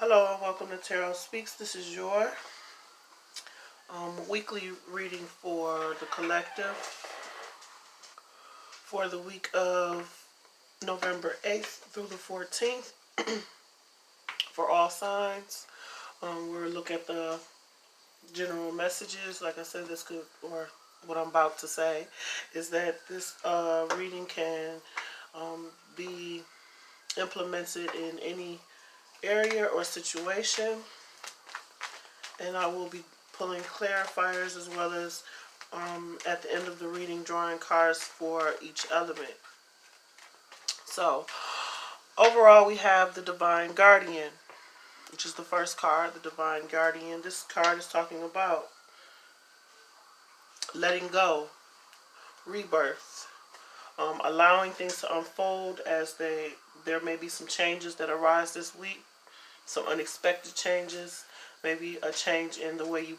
Hello and welcome to Tarot Speaks. This is your weekly reading for the collective for the week of November 8th through the 14th for all signs. We'll look at the general messages. Like I said, this could, or what I'm about to say, is that this reading can be implemented in any area or situation, and I will be pulling clarifiers as well as at the end of the reading drawing cards for each element. So overall we have the Divine Guardian, which is the first card, the Divine Guardian. This card is talking about letting go, rebirth, allowing things to unfold as there may be some changes that arise this week, some unexpected changes, maybe a change in the way you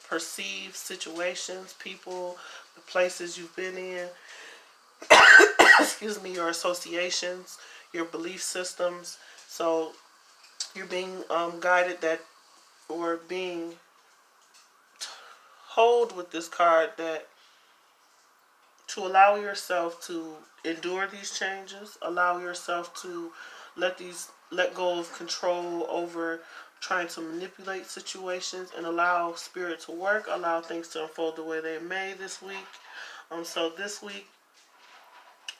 perceive situations, people, the places you've been in, excuse me, your associations, your belief systems. So you're being guided that, or being told with this card, that to allow yourself to endure these changes, allow yourself to let go of control over trying to manipulate situations, and allow spirit to work, allow things to unfold the way they may this week. So this week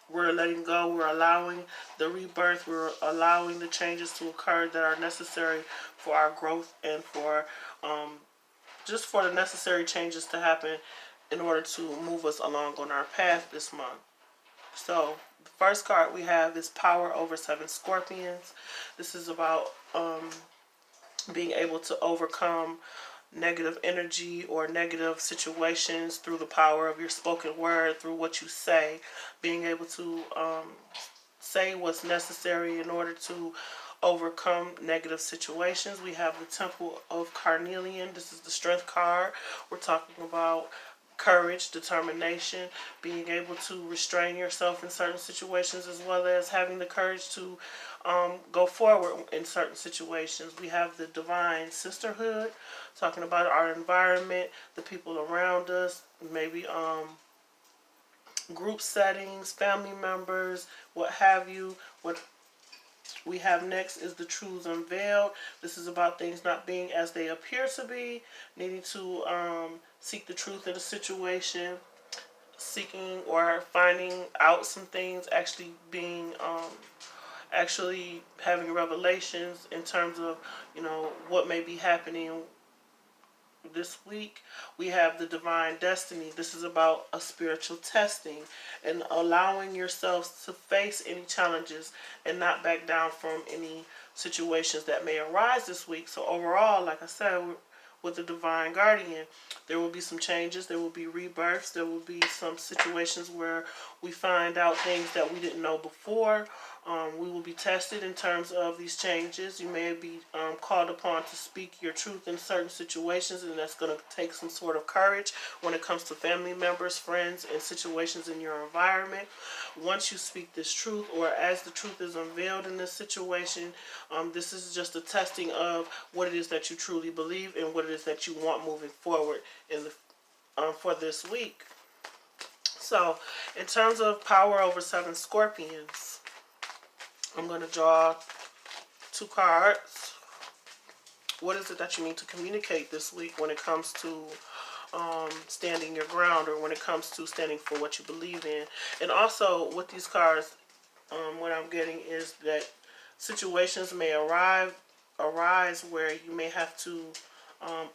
we're letting go, we're allowing the rebirth, we're allowing the changes to occur that are necessary for our growth, and for just for the necessary changes to happen in order to move us along on our path this month. So the first card we have is Power Over 7 Scorpions. This is about being able to overcome negative energy or negative situations through the power of your spoken word, through what you say, being able to say what's necessary in order to overcome negative situations. We have the Temple of Carnelian. This is the Strength card. We're talking about courage, determination, being able to restrain yourself in certain situations, as well as having the courage to go forward in certain situations. We have the Divine Sisterhood, talking about our environment, the people around us, maybe group settings, family members, what have you. What we have next is the Truths Unveiled. This is about things not being as they appear to be, needing to seek the truth in a situation, seeking or finding out some things, actually being actually having revelations in terms of what may be happening this week. We have the Divine Destiny. This is about a spiritual testing and allowing yourselves to face any challenges and not back down from any situations that may arise this week. So overall, like I said, with the Divine Guardian, there will be some changes, there will be rebirths, there will be some situations where we find out things that we didn't know before. We will be tested in terms of these changes. You may be called upon to speak your truth in certain situations, and that's going to take some sort of courage when it comes to family members, friends, and situations in your environment. Once you speak this truth, or as the truth is unveiled in this situation, this is just a testing of what it is that you truly believe and what it is that you want moving forward in the for this week. So, in terms of Power Over 7 Scorpions, I'm going to draw 2 cards. What is it that you need to communicate this week when it comes to standing your ground, or when it comes to standing for what you believe in? And also, with these cards, what I'm getting is that situations may arise where you may have to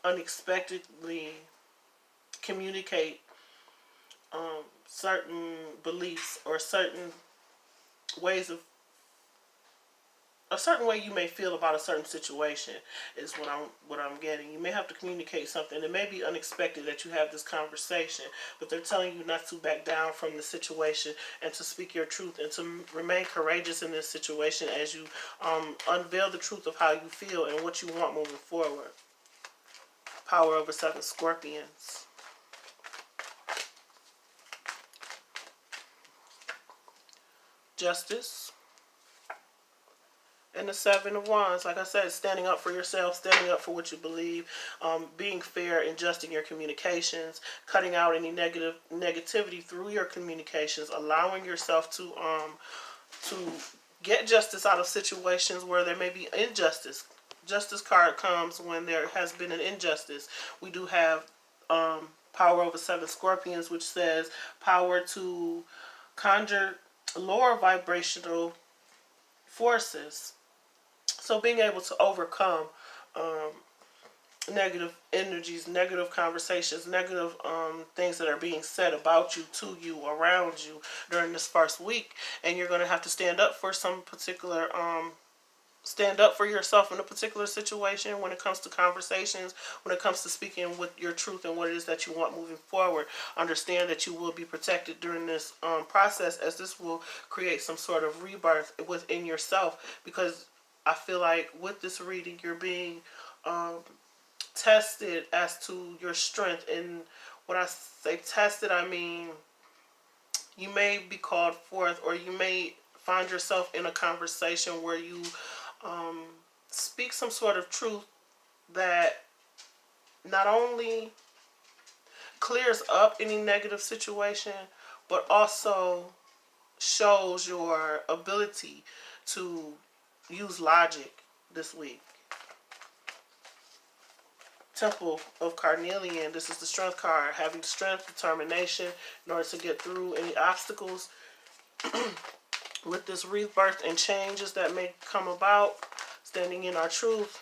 unexpectedly communicate certain beliefs, or certain ways of a certain way you may feel about a certain situation, is what I'm getting. You may have to communicate something. It may be unexpected that you have this conversation, but they're telling you not to back down from the situation, and to speak your truth, and to remain courageous in this situation as you unveil the truth of how you feel and what you want moving forward. Power Over 7 Scorpions. Justice. And the Seven of Wands, like I said, standing up for yourself, standing up for what you believe, being fair and just in your communications, cutting out any negativity through your communications, allowing yourself to get justice out of situations where there may be injustice. Justice card comes when there has been an injustice. We do have power over 7 scorpions, which says power to conjure lower vibrational forces. So being able to overcome um, negative energies, negative conversations, negative things that are being said about you, to you, around you during this first week, and you're going to have to stand up for some particular stand up for yourself in a particular situation when it comes to conversations, when it comes to speaking with your truth and what it is that you want moving forward. Understand that you will be protected during this process, as this will create some sort of rebirth within yourself, because I feel like with this reading you're being um, tested as to your strength. And when I say tested, I mean you may be called forth, or you may find yourself in a conversation where you um, speak some sort of truth that not only clears up any negative situation, but also shows your ability to use logic this week. Temple of Carnelian, this is the strength card, having strength, determination in order to get through any obstacles with this rebirth and changes that may come about, standing in our truth,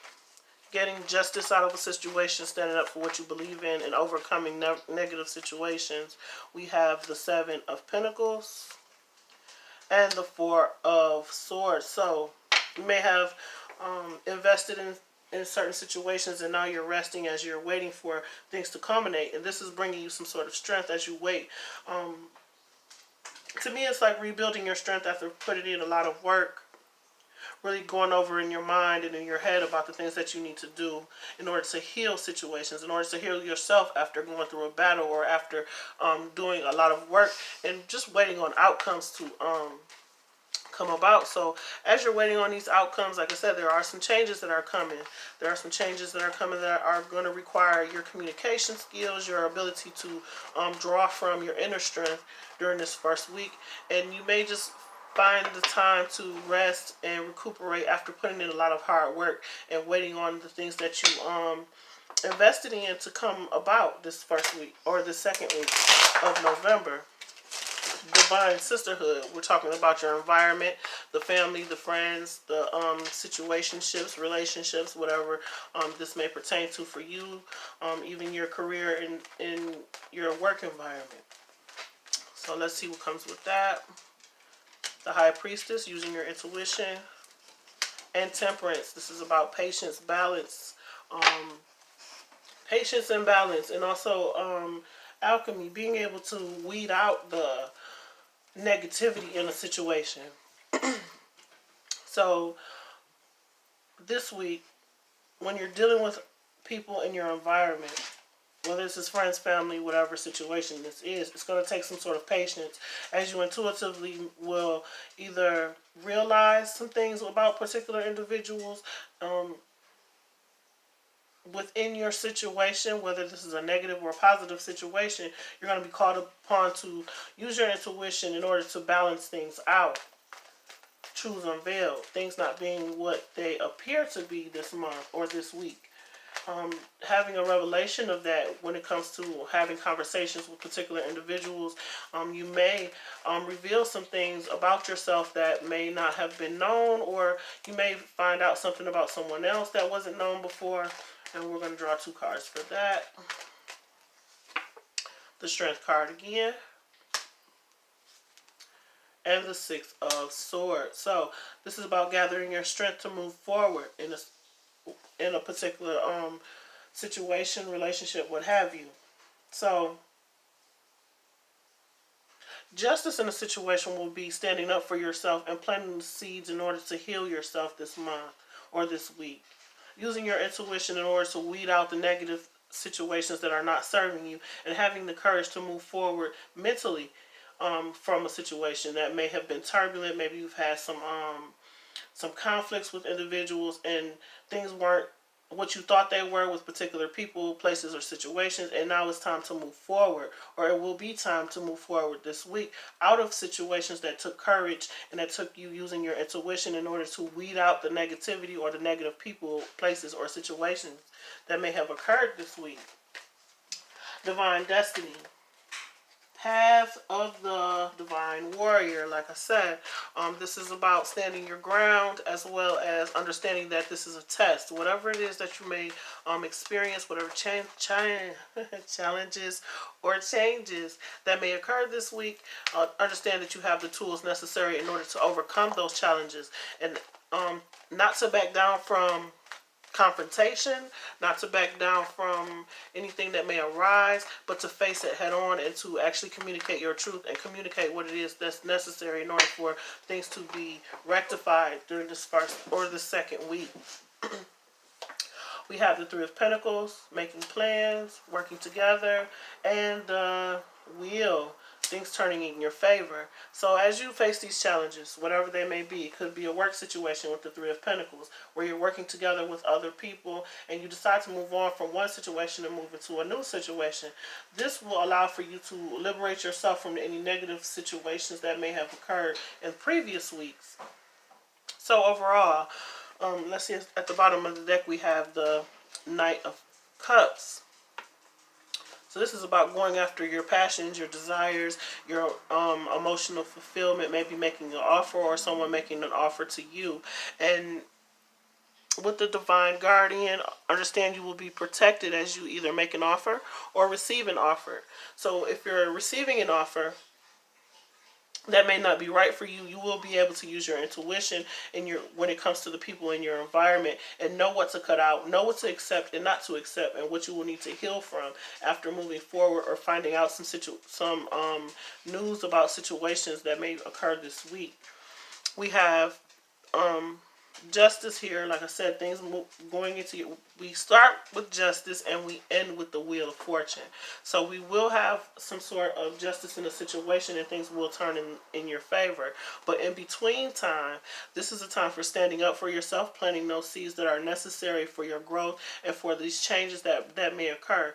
getting justice out of a situation, standing up for what you believe in, and overcoming negative situations. We have the 7 of Pentacles and the 4 of Swords. So you may have invested in certain situations, and now you're resting as you're waiting for things to culminate, and this is bringing you some sort of strength as you wait. To me, it's like rebuilding your strength after putting in a lot of work, really going over in your mind and in your head about the things that you need to do in order to heal situations, in order to heal yourself after going through a battle, or after doing a lot of work and just waiting on outcomes to come about. So as you're waiting on these outcomes, like I said, there are some changes that are coming. There are some changes that are coming that are going to require your communication skills, your ability to draw from your inner strength during this first week. And you may just find the time to rest and recuperate after putting in a lot of hard work and waiting on the things that you invested in to come about this first week or the second week of November. Divine sisterhood. We're talking about your environment, the family, the friends, the situationships, relationships, whatever this may pertain to for you, even your career in your work environment. So let's see what comes with that. The High Priestess, using your intuition. And Temperance. This is about patience, balance, patience and balance, and also alchemy, being able to weed out the negativity in a situation. So this week, when you're dealing with people in your environment, whether this is friends, family, whatever situation this is, it's going to take some sort of patience, as you intuitively will either realize some things about particular individuals within your situation, whether this is a negative or a positive situation. You're going to be called upon to use your intuition in order to balance things out. Truths unveiled, things not being what they appear to be this month or this week. Having a revelation of that when it comes to having conversations with particular individuals. You may reveal some things about yourself that may not have been known, or you may find out something about someone else that wasn't known before. And we're going to draw 2 cards for that. The Strength card again. And the 6 of Swords. So this is about gathering your strength to move forward in a particular situation, relationship, what have you. So justice in a situation will be standing up for yourself and planting the seeds in order to heal yourself this month or this week. Using your intuition in order to weed out the negative situations that are not serving you, and having the courage to move forward mentally from a situation that may have been turbulent. Maybe you've had some some conflicts with individuals, and things weren't what you thought they were with particular people, places, or situations, and now it's time to move forward, or it will be time to move forward this week out of situations that took courage and that took you using your intuition in order to weed out the negativity or the negative people, places, or situations that may have occurred this week. Divine Destiny. Path of the Divine Warrior. Like I said, this is about standing your ground as well as understanding that this is a test. Whatever it is that you may experience, whatever challenges or changes that may occur this week, understand that you have the tools necessary in order to overcome those challenges, and not to back down from confrontation, not to back down from anything that may arise, but to face it head on and to actually communicate your truth and communicate what it is that's necessary in order for things to be rectified during this first or the second week. We have the Three of Pentacles, making plans, working together, and the Wheel, things turning in your favor. So as you face these challenges, whatever they may be, it could be a work situation with the Three of Pentacles, where you're working together with other people and you decide to move on from one situation and move into a new situation. This will allow for you to liberate yourself from any negative situations that may have occurred in previous weeks. So overall, let's see, at the bottom of the deck we have the Knight of Cups. So this is about going after your passions, your desires, your emotional fulfillment, maybe making an offer or someone making an offer to you. And with the Divine Guardian, understand you will be protected as you either make an offer or receive an offer. So if you're receiving an offer that may not be right for you, you will be able to use your intuition in your when it comes to the people in your environment and know what to cut out, know what to accept and not to accept, and what you will need to heal from after moving forward or finding out some news about situations that may occur this week. We have Justice here. Like I said, things going into, we start with Justice and we end with the Wheel of Fortune. So we will have some sort of justice in a situation and things will turn in your favor. But in between time, this is a time for standing up for yourself, planting those seeds that are necessary for your growth and for these changes that may occur.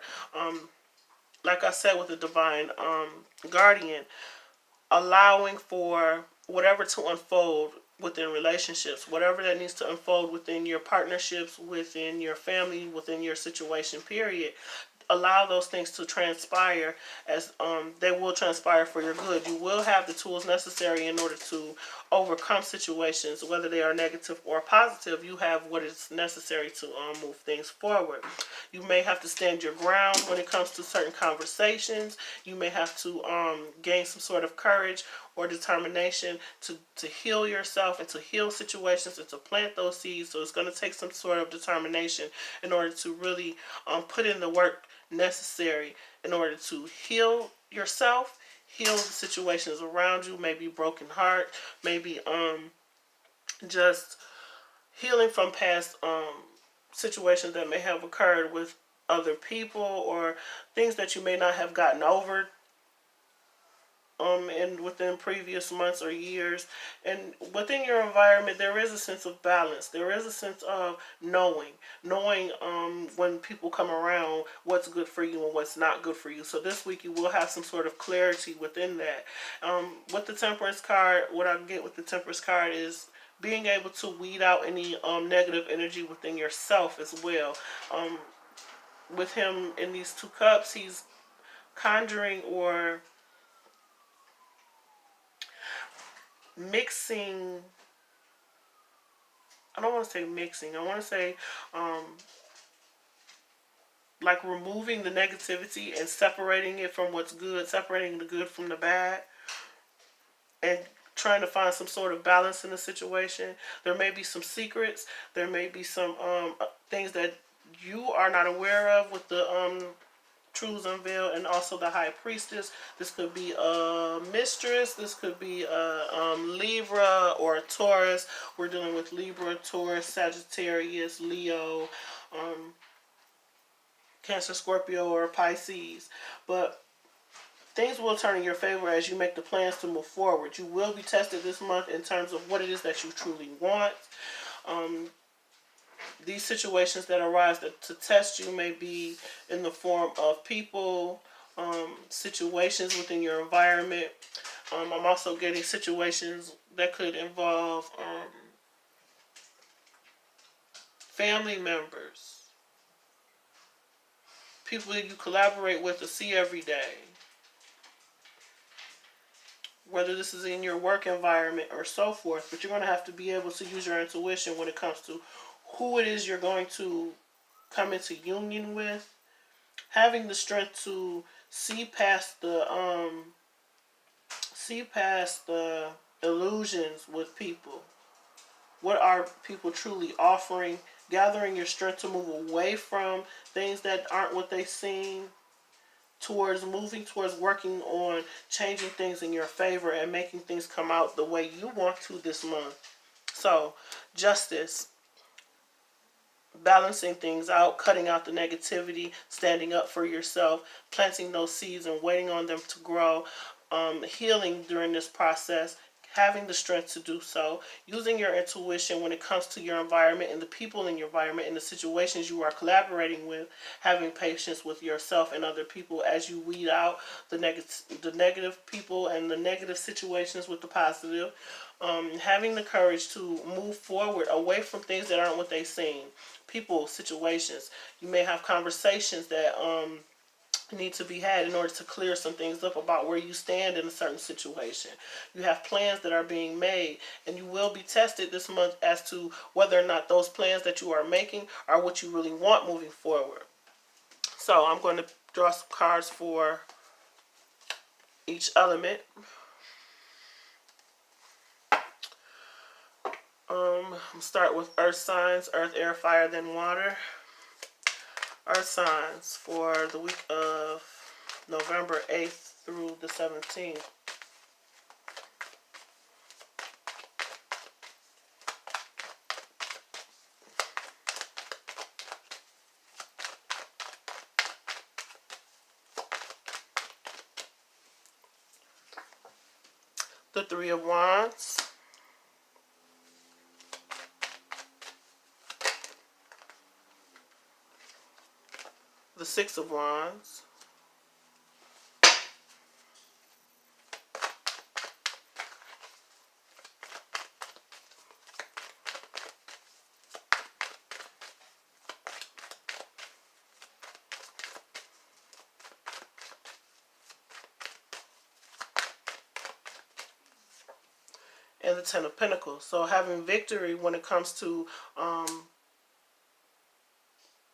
Like I said, with the Divine Guardian, allowing for whatever to unfold within relationships, whatever that needs to unfold within your partnerships, within your family, within your situation, period. Allow those things to transpire as they will transpire for your good. You will have the tools necessary in order to overcome situations, whether they are negative or positive. You have what is necessary to move things forward. You may have to stand your ground when it comes to certain conversations. You may have to gain some sort of courage or determination to heal yourself and to heal situations and to plant those seeds. So it's going to take some sort of determination in order to really put in the work necessary in order to heal yourself, heal the situations around you, maybe broken heart, maybe just healing from past situations that may have occurred with other people or things that you may not have gotten over and within previous months or years. And within your environment, there is a sense of balance. There is a sense of knowing when people come around what's good for you and what's not good for you. So this week you will have some sort of clarity within that. With the Temperance card, what I get with the Temperance card is being able to weed out any negative energy within yourself as well. With him in these two cups, he's conjuring or mixing. I don't want to say mixing. I want to say like removing the negativity and separating it from what's good, separating the good from the bad, and trying to find some sort of balance in the situation. There may be some secrets. There may be some things that you are not aware of with the Truths Unveiled and also the High Priestess. This could be a mistress. This could be a Libra or a Taurus. We're dealing with Libra, Taurus, Sagittarius, Leo, Cancer, Scorpio, or Pisces. But things will turn in your favor as you make the plans to move forward. You will be tested this month in terms of what it is that you truly want. These situations that arise to test you may be in the form of people, situations within your environment. I'm also getting situations that could involve family members, people that you collaborate with or see every day. Whether this is in your work environment or so forth, but you're going to have to be able to use your intuition when it comes to who it is you're going to come into union with. Having the strength to see past the illusions with people. What are people truly offering? Gathering your strength to move away from things that aren't what they seem, towards moving towards working on changing things in your favor and making things come out the way you want to this month. So, justice, balancing things out, cutting out the negativity, standing up for yourself, planting those seeds and waiting on them to grow, healing during this process, having the strength to do so, using your intuition when it comes to your environment and the people in your environment and the situations you are collaborating with, having patience with yourself and other people as you weed out the negative people and the negative situations with the positive, having the courage to move forward away from things that aren't what they seem, people, situations. You may have conversations that need to be had in order to clear some things up about where you stand in a certain situation. You have plans that are being made, and you will be tested this month as to whether or not those plans that you are making are what you really want moving forward. So I'm going to draw some cards for each element. I'm start with earth signs: earth, air, fire, then water. Earth signs for the week of November 8th through the 17th. The Three of Wands. The Six of Wands. And the Ten of Pentacles. So having victory when it comes to,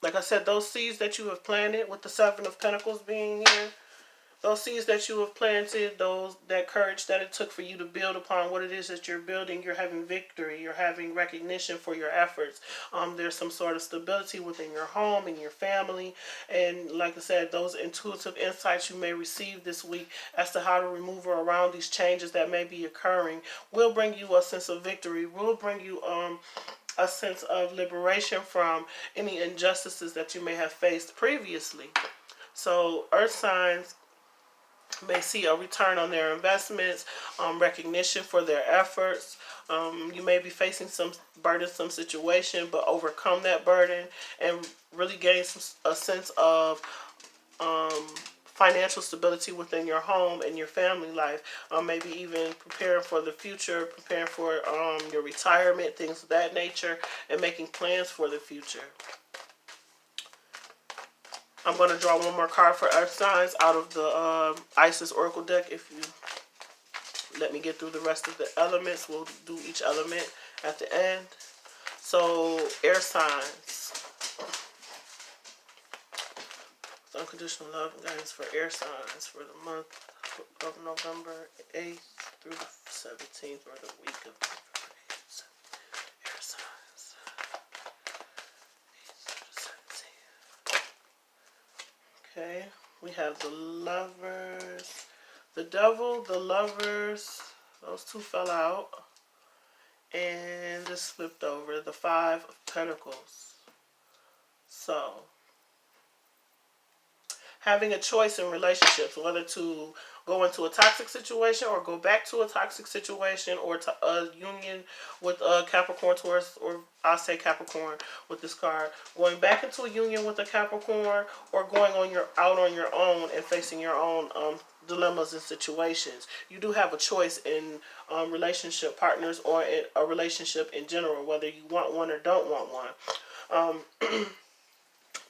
like I said, those seeds that you have planted, with the Seven of Pentacles being here, those seeds that you have planted, that courage that it took for you to build upon what it is that you're building, you're having victory, you're having recognition for your efforts. There's some sort of stability within your home and your family, and like I said, those intuitive insights you may receive this week as to how to maneuver around these changes that may be occurring will bring you a sense of victory, will bring you a sense of liberation from any injustices that you may have faced previously. So earth signs may see a return on their investments, recognition for their efforts. You may be facing some burdensome situation, but overcome that burden and really gain a sense of financial stability within your home and your family life. Maybe even preparing for the future, preparing for your retirement, things of that nature, and making plans for the future. I'm going to draw one more card for earth signs out of the Isis Oracle deck. If you let me get through the rest of the elements, we'll do each element at the end. So, air signs. Unconditional love and guidance for air signs for the month of November 8th through the 17th, or the week of November 8th. Air signs. 8th through the 17th. Okay, we have the Lovers, the Devil, the Lovers. Those two fell out. And this flipped over, the Five of Pentacles. So, having a choice in relationships, whether to go into a toxic situation or go back to a toxic situation, or to a union with a Capricorn, Taurus, or I'll say Capricorn with this card, going back into a union with a Capricorn, or going out on your own and facing your own dilemmas and situations. You do have a choice in relationship partners, or in a relationship in general, whether you want one or don't want one.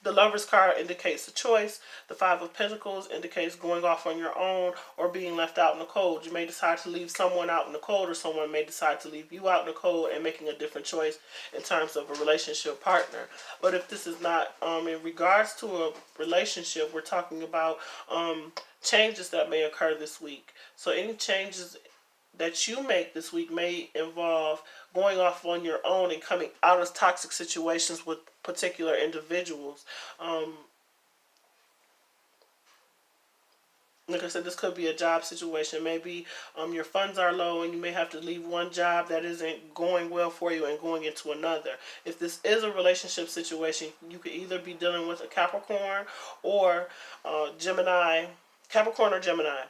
The Lover's card indicates a choice. The Five of Pentacles indicates going off on your own or being left out in the cold. You may decide to leave someone out in the cold, or someone may decide to leave you out in the cold, and making a different choice in terms of a relationship partner. But if this is not in regards to a relationship, we're talking about changes that may occur this week. So any changes that you make this week may involve going off on your own and coming out of toxic situations with particular individuals. Like I said, this could be a job situation. Maybe your funds are low and you may have to leave one job that isn't going well for you and going into another. If this is a relationship situation, you could either be dealing with a Capricorn or Gemini. Capricorn or Gemini.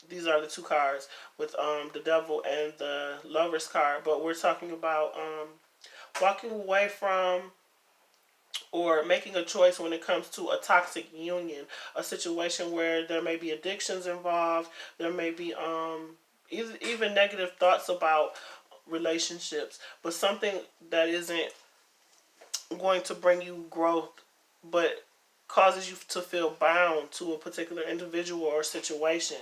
These are the two cards with the Devil and the Lover's card. But we're talking about walking away from or making a choice when it comes to a toxic union, a situation where there may be addictions involved, there may be even negative thoughts about relationships, but something that isn't going to bring you growth, but causes you to feel bound to a particular individual or situation.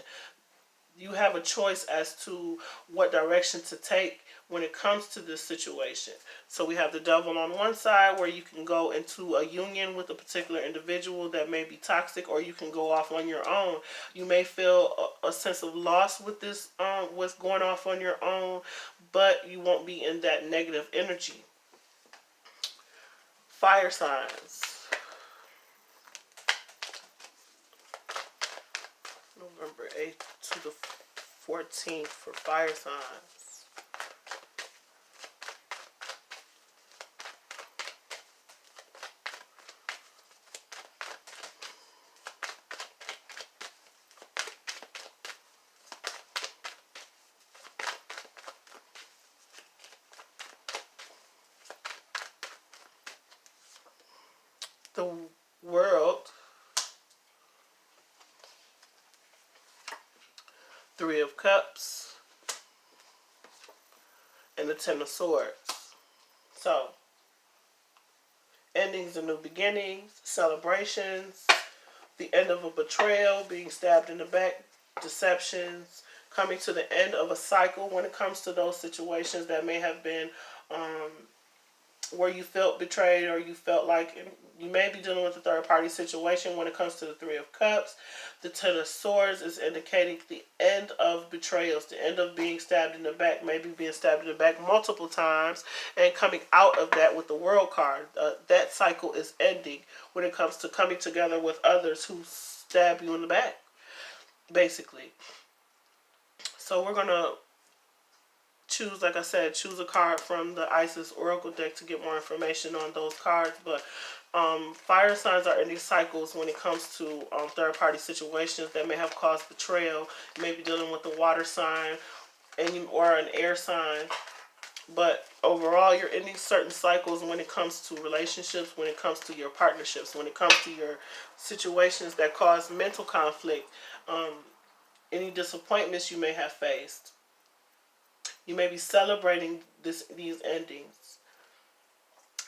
You have a choice as to what direction to take when it comes to this situation. So we have the Devil on one side, where you can go into a union with a particular individual that may be toxic, or you can go off on your own. You may feel a sense of loss with this, what's going off on your own, but you won't be in that negative energy. Fire signs. November 8th to the 14th for fire signs. The World, Three of Cups, and the Ten of Swords. So, endings and new beginnings, celebrations, the end of a betrayal, being stabbed in the back, deceptions, coming to the end of a cycle when it comes to those situations that may have been where you felt betrayed, or you felt like you may be dealing with a third party situation when it comes to the Three of Cups. The Ten of Swords is indicating the end of betrayals, the end of being stabbed in the back, maybe being stabbed in the back multiple times, and coming out of that with the World card. That cycle is ending when it comes to coming together with others who stab you in the back, basically. So we're going to choose, like I said, choose a card from the Isis Oracle deck to get more information on those cards. But fire signs are in these cycles when it comes to third-party situations that may have caused betrayal. You may be dealing with a water sign or an air sign. But overall, you're in these certain cycles when it comes to relationships, when it comes to your partnerships, when it comes to your situations that cause mental conflict, any disappointments you may have faced. You may be celebrating these endings,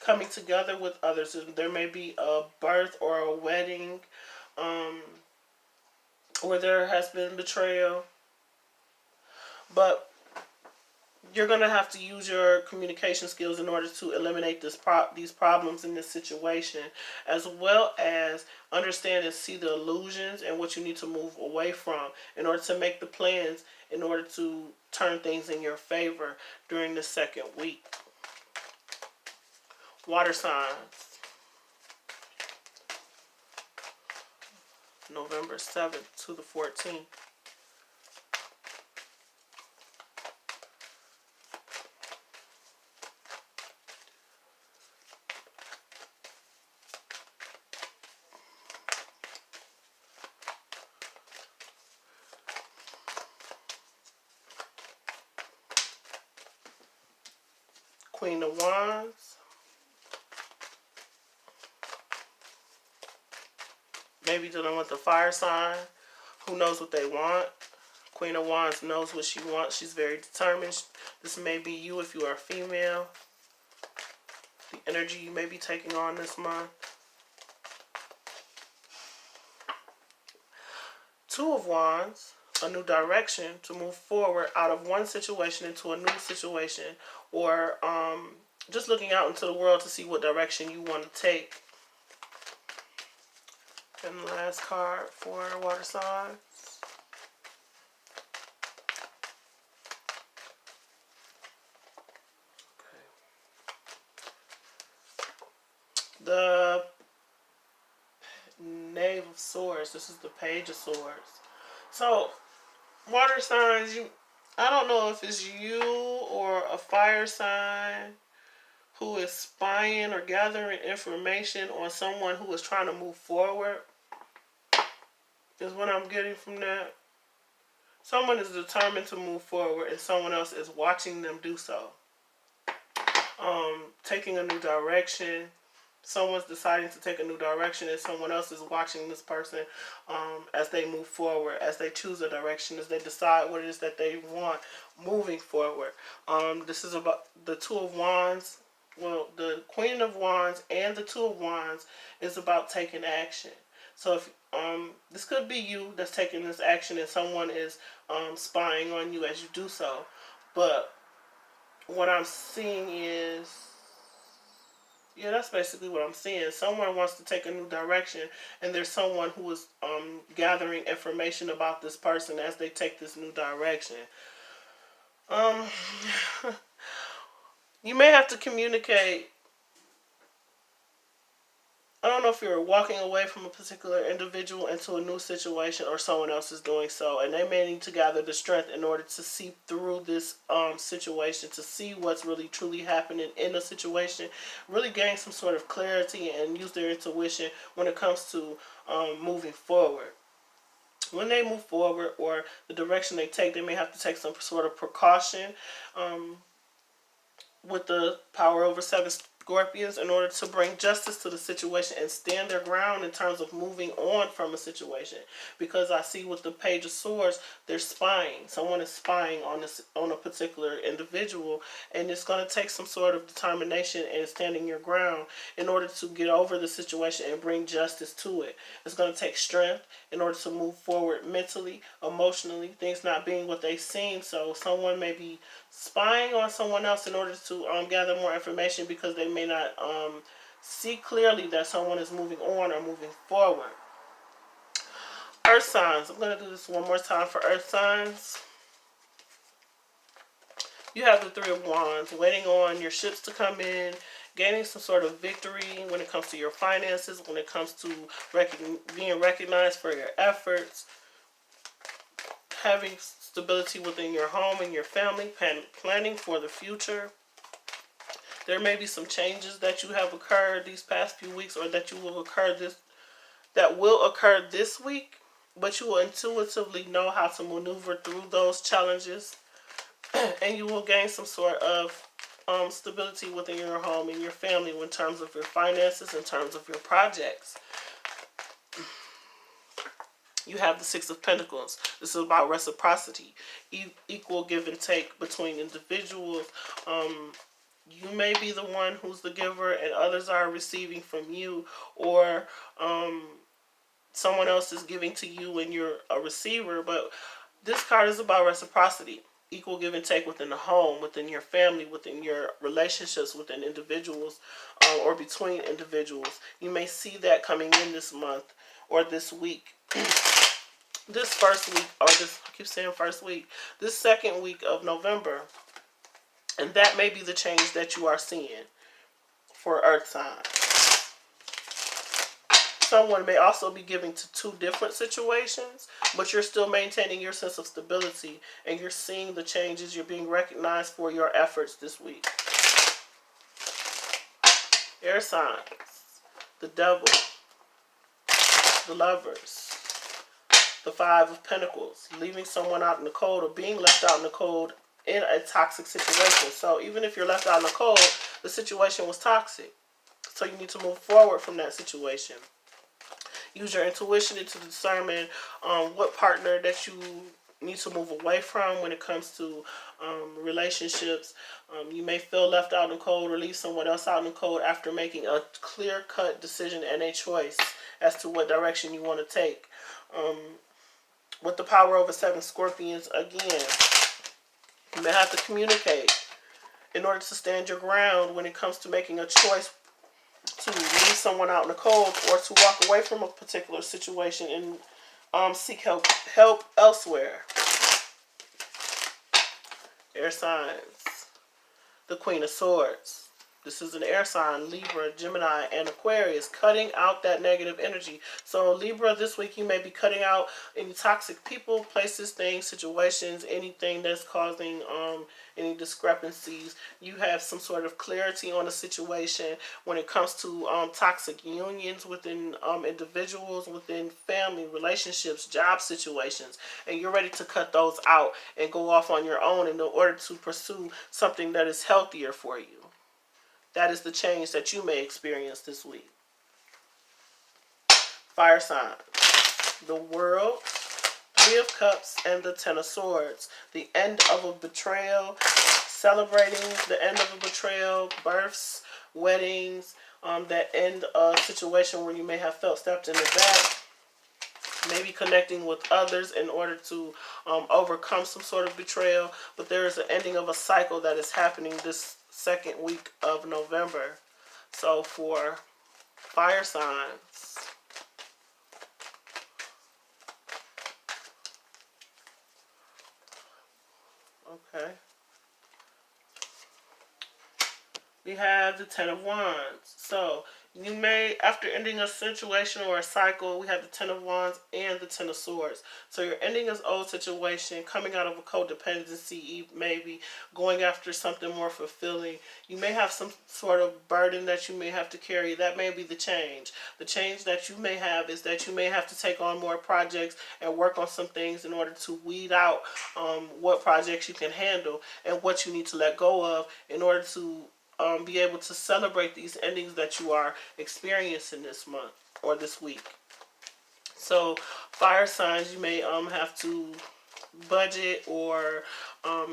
coming together with others. There may be a birth or a wedding where there has been betrayal. But you're going to have to use your communication skills in order to eliminate these problems in this situation, as well as understand and see the illusions and what you need to move away from in order to make the plans, in order to turn things in your favor during the second week. Water signs. November 7th to the 14th. Queen of Wands. Maybe dealing with the fire sign. Who knows what they want? Queen of Wands knows what she wants. She's very determined. This may be you if you are a female. The energy you may be taking on this month. Two of Wands. A new direction to move forward out of one situation into a new situation. Or just looking out into the world to see what direction you want to take. And the last card for water signs. Okay. The Knave of Swords. This is the Page of Swords. So, water signs, I don't know if it's you or a fire sign who is spying or gathering information on someone who is trying to move forward. Is what I'm getting from that. Someone is determined to move forward and someone else is watching them do so. Taking a new direction. Someone's deciding to take a new direction and someone else is watching this person as they move forward, as they choose a direction, as they decide what it is that they want moving forward. This is about the Two of Wands. Well, the Queen of Wands and the Two of Wands is about taking action. So if this could be you that's taking this action and someone is spying on you as you do so. But what I'm seeing is, yeah, that's basically what I'm seeing. Someone wants to take a new direction and there's someone who is gathering information about this person as they take this new direction. You may have to communicate. I don't know if you're walking away from a particular individual into a new situation or someone else is doing so. And they may need to gather the strength in order to see through this situation, to see what's really truly happening in a situation, really gain some sort of clarity and use their intuition when it comes to moving forward. When they move forward or the direction they take, they may have to take some sort of precaution with the power over 7 Scorpions in order to bring justice to the situation and stand their ground in terms of moving on from a situation. Because I see with the Page of Swords, they're spying. Someone is spying on a particular individual, and it's going to take some sort of determination and standing your ground in order to get over the situation and bring justice to it. It's going to take strength in order to move forward mentally, emotionally, things not being what they seem. So someone may be spying on someone else in order to gather more information because they may not see clearly that someone is moving on or moving forward. Earth signs. I'm going to do this one more time for earth signs. You have the Three of Wands, waiting on your ships to come in, gaining some sort of victory when it comes to your finances, when it comes to being recognized for your efforts, having stability within your home and your family, planning for the future. There may be some changes that you have occurred these past few weeks, or that will occur this week, but you will intuitively know how to maneuver through those challenges, and you will gain some sort of stability within your home and your family in terms of your finances, in terms of your projects. You have the Six of Pentacles. This is about reciprocity, equal give and take between individuals. You may be the one who's the giver and others are receiving from you, or someone else is giving to you and you're a receiver. But this card is about reciprocity, equal give and take within the home, within your family, within your relationships within individuals, or between individuals. You may see that coming in this month or this week. This first week, or this, I keep saying first week, this second week of November. And that may be the change that you are seeing for earth signs. Someone may also be giving to 2 different situations, but you're still maintaining your sense of stability and you're seeing the changes. You're being recognized for your efforts this week. Air signs, the Devil, the Lovers, the Five of Pentacles, leaving someone out in the cold or being left out in the cold in a toxic situation. So even if you're left out in the cold, the situation was toxic. So you need to move forward from that situation. Use your intuition to determine what partner that you need to move away from when it comes to relationships. You may feel left out in the cold or leave someone else out in the cold after making a clear-cut decision and a choice as to what direction you want to take. With the power over 7 Scorpions, again, you may have to communicate in order to stand your ground when it comes to making a choice to leave someone out in the cold or to walk away from a particular situation and seek help elsewhere. Air signs. The Queen of Swords. This is an air sign, Libra, Gemini, and Aquarius, cutting out that negative energy. So Libra, this week you may be cutting out any toxic people, places, things, situations, anything that's causing any discrepancies. You have some sort of clarity on a situation when it comes to toxic unions within individuals, within family, relationships, job situations. And you're ready to cut those out and go off on your own in order to pursue something that is healthier for you. That is the change that you may experience this week. Fire signs. The World, 3 of Cups, and the 10 of Swords. The end of a betrayal, celebrating the end of a betrayal, births, weddings, that end of a situation where you may have felt stabbed in the back. Maybe connecting with others in order to overcome some sort of betrayal. But there is an ending of a cycle that is happening this second week of November. So for fire signs, okay, we have the 10 of Wands. So you may, after ending a situation or a cycle, we have the 10 of Wands and the 10 of Swords. So you're ending this old situation, coming out of a codependency, maybe going after something more fulfilling. You may have some sort of burden that you may have to carry. That may be the change. The change that you may have is that you may have to take on more projects and work on some things in order to weed out what projects you can handle and what you need to let go of in order to be able to celebrate these endings that you are experiencing this month or this week. So fire signs, you may have to budget or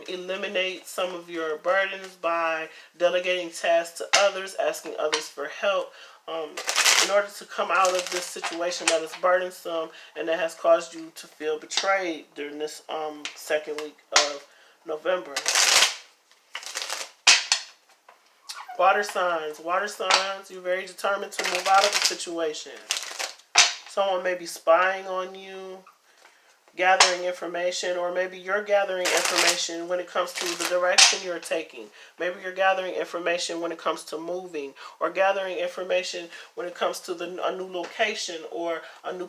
eliminate some of your burdens by delegating tasks to others, asking others for help in order to come out of this situation that is burdensome and that has caused you to feel betrayed during this second week of November. Water signs, you're very determined to move out of the situation. Someone may be spying on you, gathering information, or maybe you're gathering information when it comes to the direction you're taking. Maybe you're gathering information when it comes to moving, or gathering information when it comes to a new location or a new